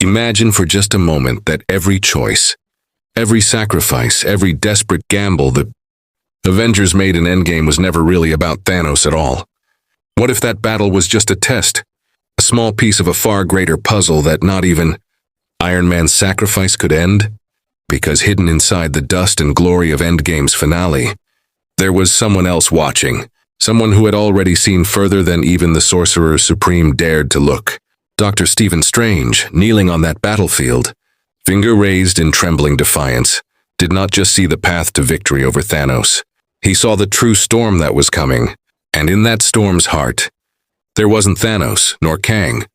Imagine for just a moment that every choice, every sacrifice, every desperate gamble the Avengers made in Endgame was never really about Thanos at all. What if that battle was just a test, a small piece of a far greater puzzle that not even Iron Man's sacrifice could end? Because hidden inside the dust and glory of Endgame's finale, there was someone else watching, someone who had already seen further than even the Sorcerer Supreme dared to look. Dr. Stephen Strange, kneeling on that battlefield, finger raised in trembling defiance, did not just see the path to victory over Thanos. He saw the true storm that was coming, and in that storm's heart, there wasn't Thanos nor Kang,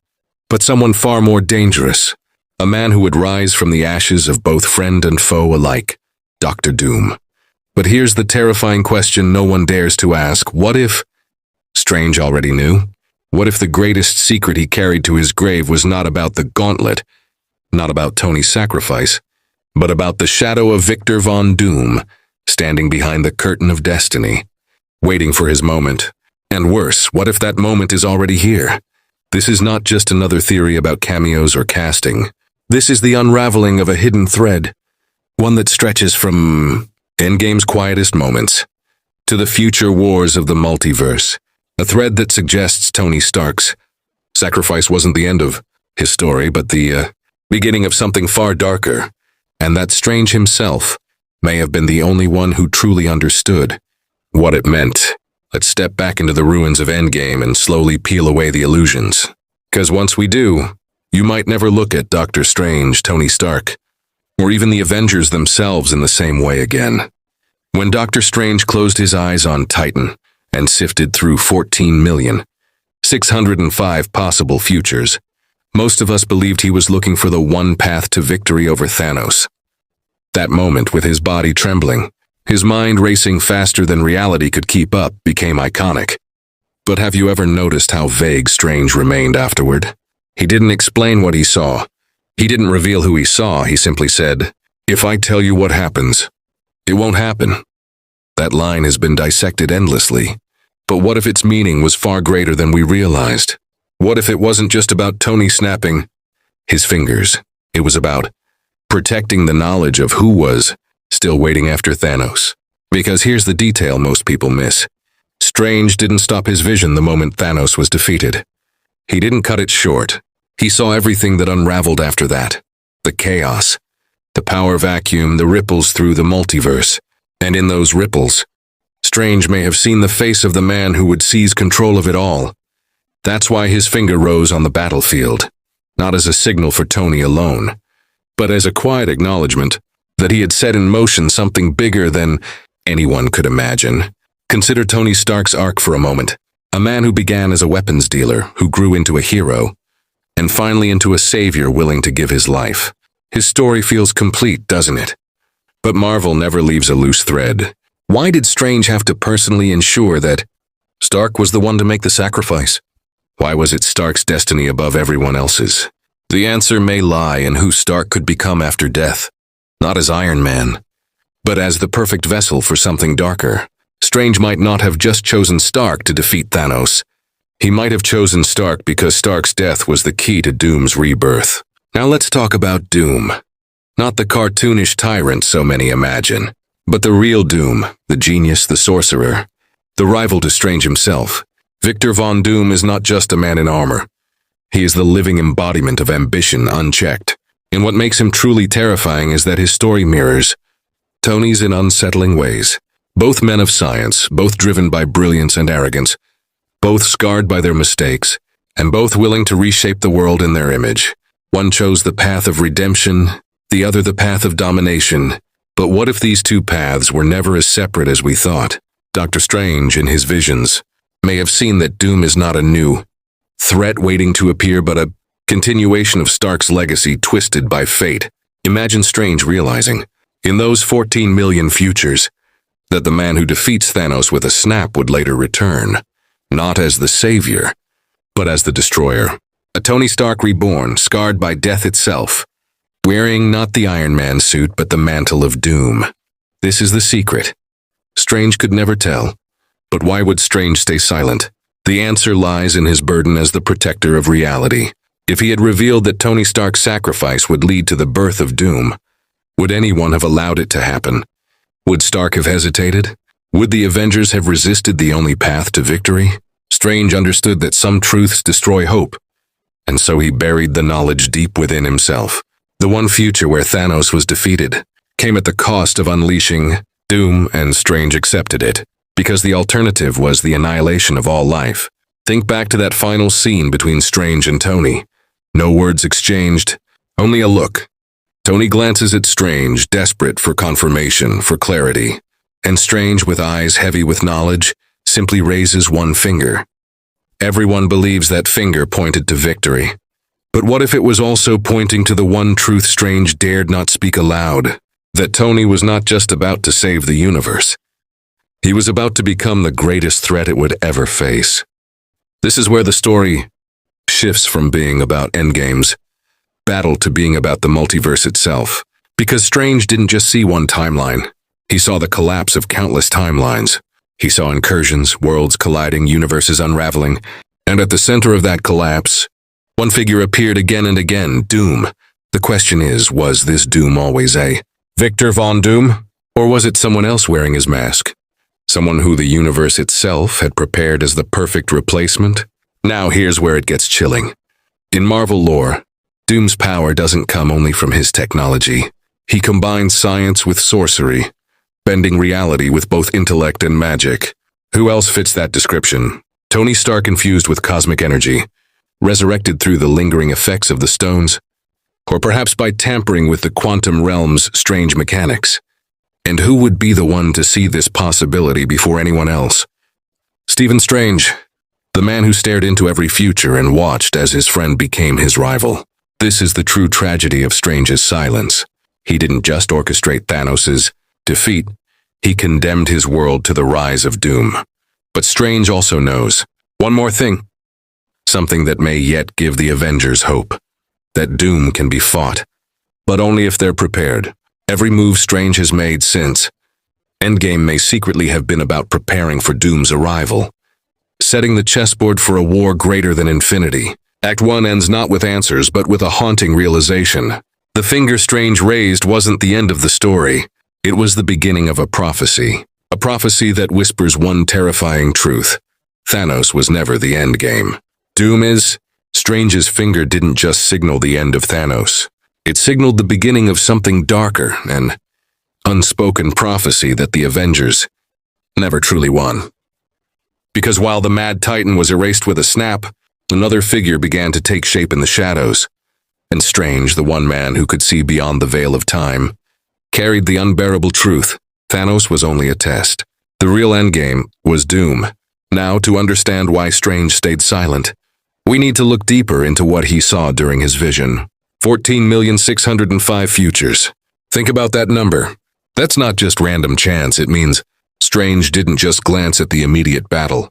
but someone far more dangerous, a man who would rise from the ashes of both friend and foe alike, Dr. Doom. But here's the terrifying question no one dares to ask. What if Strange already knew? What if the greatest secret he carried to his grave was not about the gauntlet, not about Tony's sacrifice, but about the shadow of Victor Von Doom, standing behind the curtain of destiny, waiting for his moment? And worse, what if that moment is already here? This is not just another theory about cameos or casting. This is the unraveling of a hidden thread, one that stretches from Endgame's quietest moments to the future wars of the multiverse, a thread that suggests Tony Stark's sacrifice wasn't the end of his story, but the beginning of something far darker, and that Strange himself may have been the only one who truly understood what it meant. Let's step back into the ruins of Endgame and slowly peel away the illusions. 'Cause once we do, you might never look at Doctor Strange, Tony Stark, or even the Avengers themselves in the same way again. When Doctor Strange closed his eyes on Titan and sifted through 14,605 possible futures, most of us believed he was looking for the one path to victory over Thanos. That moment, with his body trembling, his mind racing faster than reality could keep up, became iconic. But have you ever noticed how vague Strange remained afterward? He didn't explain what he saw. He didn't reveal who he saw. He simply said, "If I tell you what happens, it won't happen." That line has been dissected endlessly. But what if its meaning was far greater than we realized? What if it wasn't just about Tony snapping his fingers? It was about protecting the knowledge of who was still waiting after Thanos. Because here's the detail most people miss. Strange didn't stop his vision the moment Thanos was defeated. He didn't cut it short. He saw everything that unraveled after that. The chaos, the power vacuum, the ripples through the multiverse. And in those ripples, Strange may have seen the face of the man who would seize control of it all. That's why his finger rose on the battlefield, not as a signal for Tony alone, but as a quiet acknowledgement that he had set in motion something bigger than anyone could imagine. Consider Tony Stark's arc for a moment. A man who began as a weapons dealer, who grew into a hero, and finally into a savior willing to give his life. His story feels complete, doesn't it? But Marvel never leaves a loose thread. Why did Strange have to personally ensure that Stark was the one to make the sacrifice? Why was it Stark's destiny above everyone else's? The answer may lie in who Stark could become after death, not as Iron Man, but as the perfect vessel for something darker. Strange might not have just chosen Stark to defeat Thanos. He might have chosen Stark because Stark's death was the key to Doom's rebirth. Now let's talk about Doom. Not the cartoonish tyrant so many imagine, but the real Doom, the genius, the sorcerer, the rival to Strange himself. Victor Von Doom is not just a man in armor. He is the living embodiment of ambition unchecked. And what makes him truly terrifying is that his story mirrors Tony's in unsettling ways. Both men of science, both driven by brilliance and arrogance, both scarred by their mistakes, and both willing to reshape the world in their image. One chose the path of redemption, the other the path of domination. But what if these two paths were never as separate as we thought? Doctor Strange, in his visions, may have seen that Doom is not a new threat waiting to appear, but a continuation of Stark's legacy twisted by fate. Imagine Strange realizing, in those 14 million futures, that the man who defeats Thanos with a snap would later return, not as the savior, but as the destroyer. A Tony Stark reborn, scarred by death itself, wearing not the Iron Man suit, but the mantle of Doom. This is the secret. Strange could never tell. But why would Strange stay silent? The answer lies in his burden as the protector of reality. If he had revealed that Tony Stark's sacrifice would lead to the birth of Doom, would anyone have allowed it to happen? Would Stark have hesitated? Would the Avengers have resisted the only path to victory? Strange understood that some truths destroy hope, and so he buried the knowledge deep within himself. The one future where Thanos was defeated came at the cost of unleashing Doom, and Strange accepted it, because the alternative was the annihilation of all life. Think back to that final scene between Strange and Tony. No words exchanged, only a look. Tony glances at Strange, desperate for confirmation, for clarity, and Strange, with eyes heavy with knowledge, simply raises one finger. Everyone believes that finger pointed to victory. But what if it was also pointing to the one truth Strange dared not speak aloud, that Tony was not just about to save the universe. He was about to become the greatest threat it would ever face. This is where the story shifts from being about endgames, battle, to being about the multiverse itself. Because Strange didn't just see one timeline. He saw the collapse of countless timelines. He saw incursions, worlds colliding, universes unraveling, and at the center of that collapse, one figure appeared again and again, Doom. The question is, was this Doom always a Victor Von Doom? Or was it someone else wearing his mask? Someone who the universe itself had prepared as the perfect replacement? Now here's where it gets chilling. In Marvel lore, Doom's power doesn't come only from his technology. He combines science with sorcery, bending reality with both intellect and magic. Who else fits that description? Tony Stark infused with cosmic energy, resurrected through the lingering effects of the stones, or perhaps by tampering with the quantum realm's strange mechanics. And who would be the one to see this possibility before anyone else? Stephen Strange, the man who stared into every future and watched as his friend became his rival. This is the true tragedy of Strange's silence. He didn't just orchestrate Thanos' defeat, he condemned his world to the rise of Doom. But Strange also knows one more thing, something that may yet give the Avengers hope, that Doom can be fought, but only if they're prepared. Every move Strange has made since Endgame may secretly have been about preparing for Doom's arrival, setting the chessboard for a war greater than infinity. Act 1 ends not with answers, but with a haunting realization. The finger Strange raised wasn't the end of the story. It was the beginning of a prophecy that whispers one terrifying truth. Thanos was never the endgame. Doom is. Strange's finger didn't just signal the end of Thanos. It signaled the beginning of something darker, an unspoken prophecy that the Avengers never truly won. Because while the Mad Titan was erased with a snap, another figure began to take shape in the shadows. And Strange, the one man who could see beyond the veil of time, carried the unbearable truth. Thanos was only a test. The real endgame was Doom. Now, to understand why Strange stayed silent, we need to look deeper into what he saw during his vision. 14,605 futures. Think about that number. That's not just random chance. It means Strange didn't just glance at the immediate battle.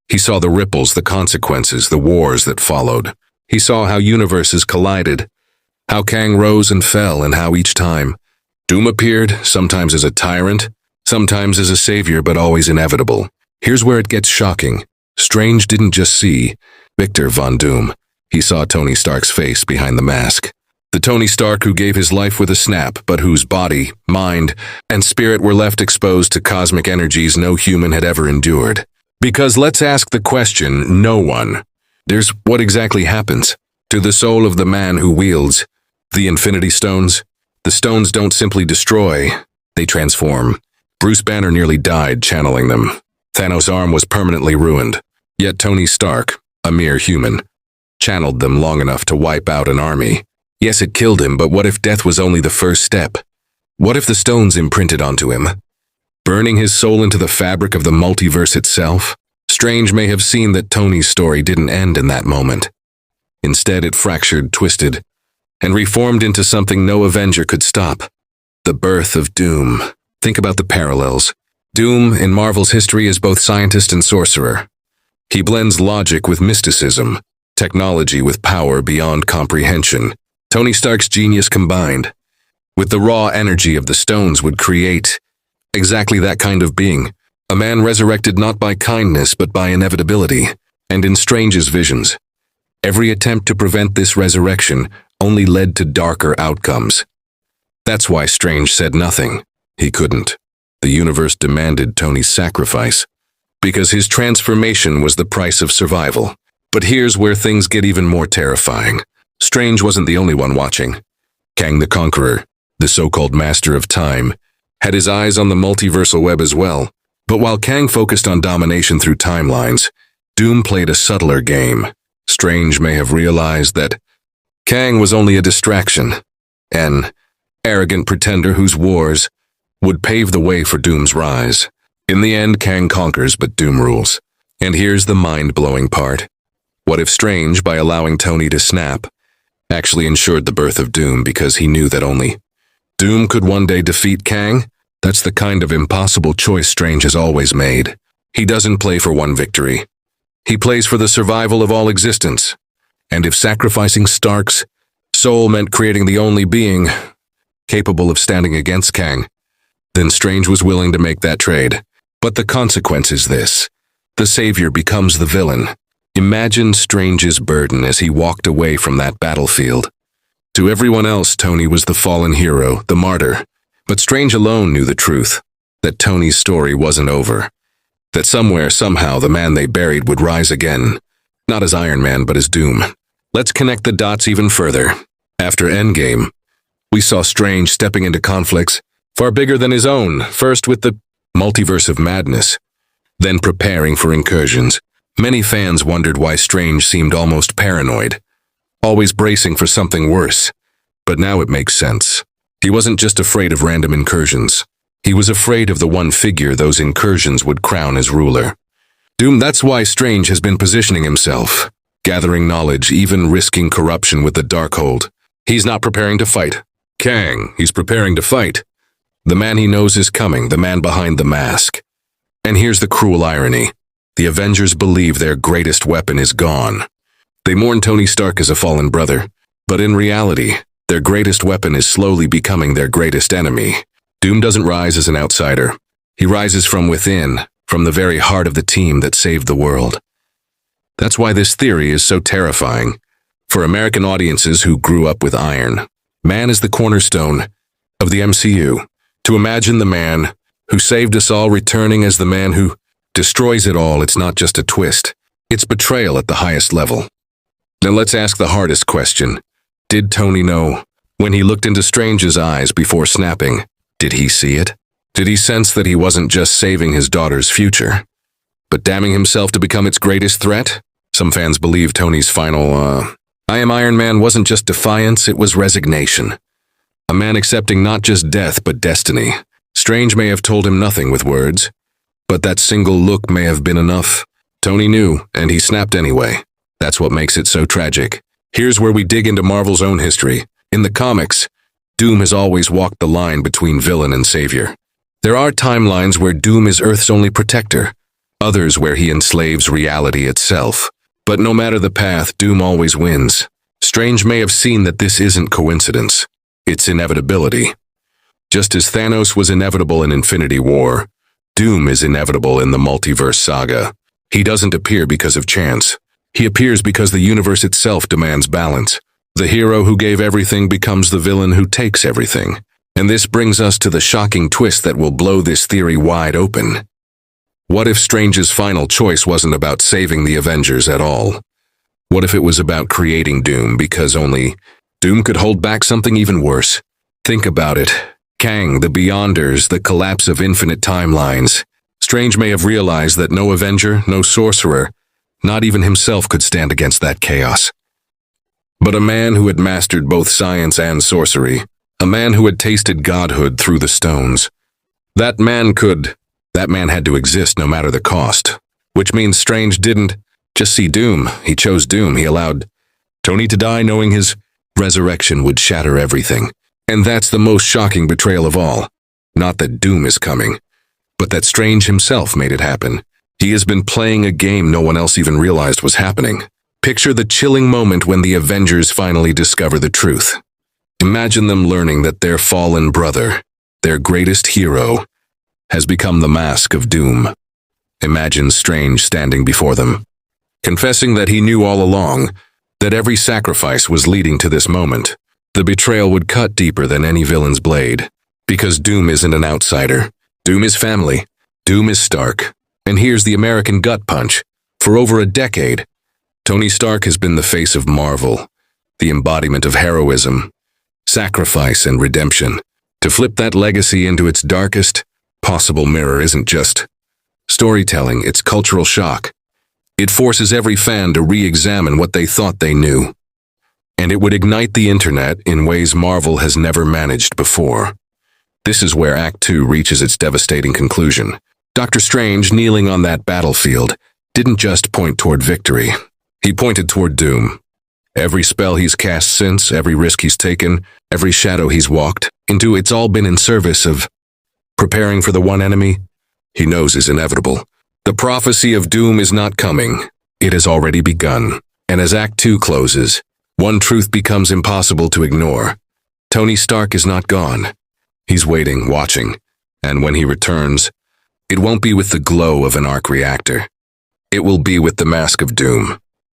He saw the ripples, the consequences, the wars that followed. He saw how universes collided, how Kang rose and fell, and how each time Doom appeared, sometimes as a tyrant, sometimes as a savior, but always inevitable. Here's where it gets shocking. Strange didn't just see Victor Von Doom. He saw Tony Stark's face behind the mask. The Tony Stark who gave his life with a snap, but whose body, mind, and spirit were left exposed to cosmic energies no human had ever endured. Because let's ask the question, no one. There's what exactly happens to the soul of the man who wields the Infinity Stones. The stones don't simply destroy, they transform. Bruce Banner nearly died channeling them. Thanos' arm was permanently ruined. Yet Tony Stark, a mere human, channeled them long enough to wipe out an army. Yes, it killed him, but what if death was only the first step? What if the stones imprinted onto him, burning his soul into the fabric of the multiverse itself? Strange may have seen that Tony's story didn't end in that moment. Instead, it fractured, twisted, and reformed into something no Avenger could stop. The birth of Doom. Think about the parallels. Doom, in Marvel's history, is both scientist and sorcerer. He blends logic with mysticism, technology with power beyond comprehension. Tony Stark's genius combined with the raw energy of the stones would create exactly that kind of being. A man resurrected not by kindness but by inevitability. And in Strange's visions, Every attempt to prevent this resurrection only led to darker outcomes. That's why Strange said nothing. He couldn't. The universe demanded Tony's sacrifice, because his transformation was the price of survival. But here's where things get even more terrifying. Strange wasn't the only one watching. Kang the Conqueror, the so-called Master of Time, had his eyes on the multiversal web as well. But while Kang focused on domination through timelines, Doom played a subtler game. Strange may have realized that Kang was only a distraction, an arrogant pretender whose wars would pave the way for Doom's rise. In the end, Kang conquers, but Doom rules. And here's the mind-blowing part. What if Strange, by allowing Tony to snap, actually ensured the birth of Doom because he knew that only Doom could one day defeat Kang? That's the kind of impossible choice Strange has always made. He doesn't play for one victory. He plays for the survival of all existence. And if sacrificing Stark's soul meant creating the only being capable of standing against Kang, then Strange was willing to make that trade. But the consequence is this. The savior becomes the villain. Imagine Strange's burden as he walked away from that battlefield. To everyone else, Tony was the fallen hero, the martyr. But Strange alone knew the truth, that Tony's story wasn't over. That somewhere, somehow, the man they buried would rise again. Not as Iron Man, but as Doom. Let's connect the dots even further. After Endgame, we saw Strange stepping into conflicts far bigger than his own, first with the multiverse of madness, then preparing for incursions. Many fans wondered why Strange seemed almost paranoid, always bracing for something worse. But now it makes sense. He wasn't just afraid of random incursions. He was afraid of the one figure those incursions would crown as ruler. Doom, that's why Strange has been positioning himself, gathering knowledge, even risking corruption with the Darkhold. He's not preparing to fight Kang, he's preparing to fight the man he knows is coming, the man behind the mask. And here's the cruel irony. The Avengers believe their greatest weapon is gone. They mourn Tony Stark as a fallen brother, but in reality, their greatest weapon is slowly becoming their greatest enemy. Doom doesn't rise as an outsider. He rises from within, from the very heart of the team that saved the world. That's why this theory is so terrifying. For American audiences who grew up with Iron Man is the cornerstone of the MCU. To imagine the man who saved us all returning as the man who destroys it all, it's not just a twist. It's betrayal at the highest level. Now let's ask the hardest question. Did Tony know? When he looked into Strange's eyes before snapping, did he see it? Did he sense that he wasn't just saving his daughter's future, but damning himself to become its greatest threat? Some fans believe Tony's final, I am Iron Man wasn't just defiance, it was resignation. A man accepting not just death, but destiny. Strange may have told him nothing with words, but that single look may have been enough. Tony knew, and he snapped anyway. That's what makes it so tragic. Here's where we dig into Marvel's own history. In the comics, Doom has always walked the line between villain and savior. There are timelines where Doom is Earth's only protector, others where he enslaves reality itself. But no matter the path, Doom always wins. Strange may have seen that this isn't coincidence. It's inevitability. Just as Thanos was inevitable in Infinity War, Doom is inevitable in the multiverse saga. He doesn't appear because of chance. He appears because the universe itself demands balance. The hero who gave everything becomes the villain who takes everything. And this brings us to the shocking twist that will blow this theory wide open. What if Strange's final choice wasn't about saving the Avengers at all? What if it was about creating Doom because only Doom could hold back something even worse? Think about it. Kang, the Beyonders, the collapse of infinite timelines. Strange may have realized that no Avenger, no sorcerer, not even himself could stand against that chaos. But a man who had mastered both science and sorcery, a man who had tasted godhood through the stones, that man had to exist no matter the cost. Which means Strange didn't just see Doom, he chose Doom. He allowed Tony to die knowing his resurrection would shatter everything. And that's the most shocking betrayal of all. Not that Doom is coming, but that Strange himself made it happen. He has been playing a game no one else even realized was happening. Picture the chilling moment when the Avengers finally discover the truth. Imagine them learning that their fallen brother, their greatest hero, has become the mask of Doom. Imagine Strange standing before them, confessing that he knew all along, that every sacrifice was leading to this moment. The betrayal would cut deeper than any villain's blade, because Doom isn't an outsider. Doom is family. Doom is Stark. And here's the American gut punch. For over a decade, Tony Stark has been the face of Marvel, the embodiment of heroism, sacrifice, and redemption. To flip that legacy into its darkest possible mirror isn't just storytelling, it's cultural shock. It forces every fan to re-examine what they thought they knew. And it would ignite the internet in ways Marvel has never managed before. This is where Act 2 reaches its devastating conclusion. Doctor Strange, kneeling on that battlefield, didn't just point toward victory. He pointed toward doom. Every spell he's cast since, every risk he's taken, every shadow he's walked into, it's all been in service of preparing for the one enemy he knows is inevitable. The prophecy of doom is not coming. It has already begun. And as Act 2 closes, one truth becomes impossible to ignore. Tony Stark is not gone. He's waiting, watching. And when he returns, it won't be with the glow of an arc reactor. It will be with the mask of doom.